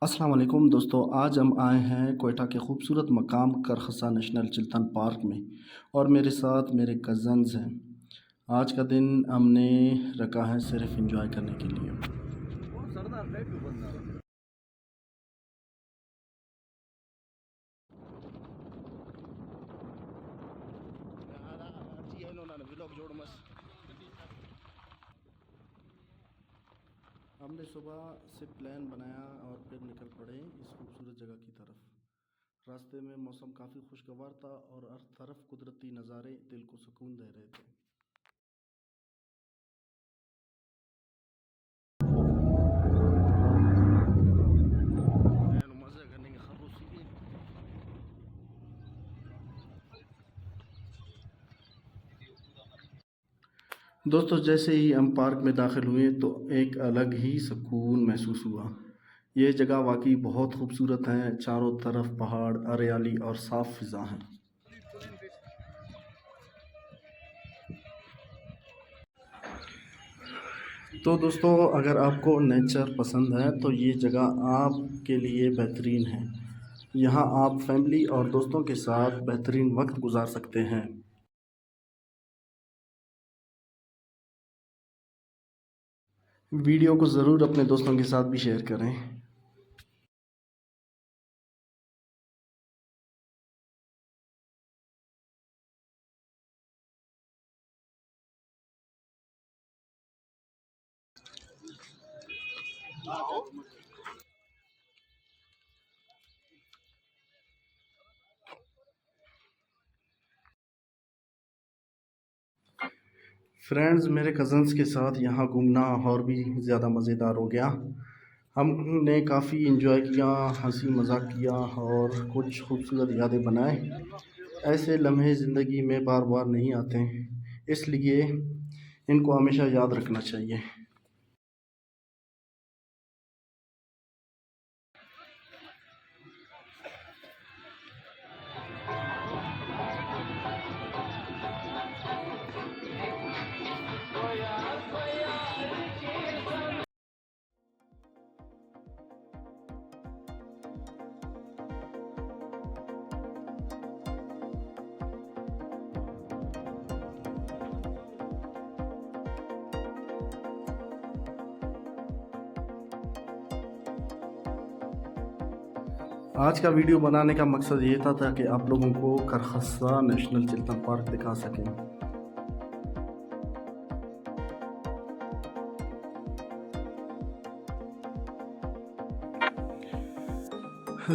अस्सलाम वालेकुम दोस्तों, आज हम आए हैं कोयटा के खूबसूरत मकाम करखसा नेशनल चिल्तन पार्क में और मेरे साथ मेरे कज़न्स हैं। आज का दिन हमने रखा है सिर्फ एंजॉय करने के लिए। हमने सुबह से प्लान बनाया और फिर निकल पड़े इस खूबसूरत जगह की तरफ। रास्ते में मौसम काफ़ी खुशगवार था और हर तरफ कुदरती नज़ारे दिल को सुकून दे रहे थे। दोस्तों, जैसे ही हम पार्क में दाखिल हुए तो एक अलग ही सुकून महसूस हुआ। ये जगह वाकई बहुत खूबसूरत है। चारों तरफ पहाड़, हरियाली और साफ फिजा है। तो दोस्तों, अगर आपको नेचर पसंद है तो ये जगह आपके लिए बेहतरीन है। यहाँ आप फैमिली और दोस्तों के साथ बेहतरीन वक्त गुजार सकते हैं। वीडियो को ज़रूर अपने दोस्तों के साथ भी शेयर करें। फ्रेंड्स, मेरे कज़न्स के साथ यहाँ घूमना और भी ज़्यादा मज़ेदार हो गया। हमने काफ़ी इन्जॉय किया, हंसी मज़ाक किया और कुछ खूबसूरत यादें बनाए। ऐसे लम्हे ज़िंदगी में बार बार नहीं आते, इसलिए इनको हमेशा याद रखना चाहिए। आज का वीडियो बनाने का मकसद ये था ताकि आप लोगों को करखसा नेशनल चिल्तन पार्क दिखा सकें।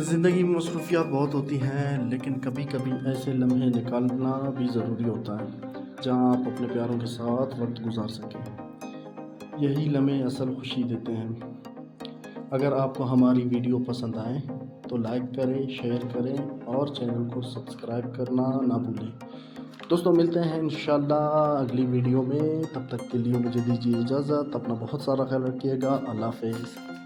ज़िंदगी में मसरूफियात बहुत होती हैं, लेकिन कभी कभी ऐसे लम्हे निकालना भी ज़रूरी होता है जहां आप अपने प्यारों के साथ वक्त गुजार सकें। यही लम्हे असल खुशी देते हैं। अगर आपको हमारी वीडियो पसंद आए तो लाइक करें, शेयर करें और चैनल को सब्सक्राइब करना ना भूलें। दोस्तों, मिलते हैं इंशाल्लाह अगली वीडियो में। तब तक के लिए मुझे दीजिए इजाज़त। अपना बहुत सारा ख्याल रखिएगा। अल्लाह हाफ़िज़।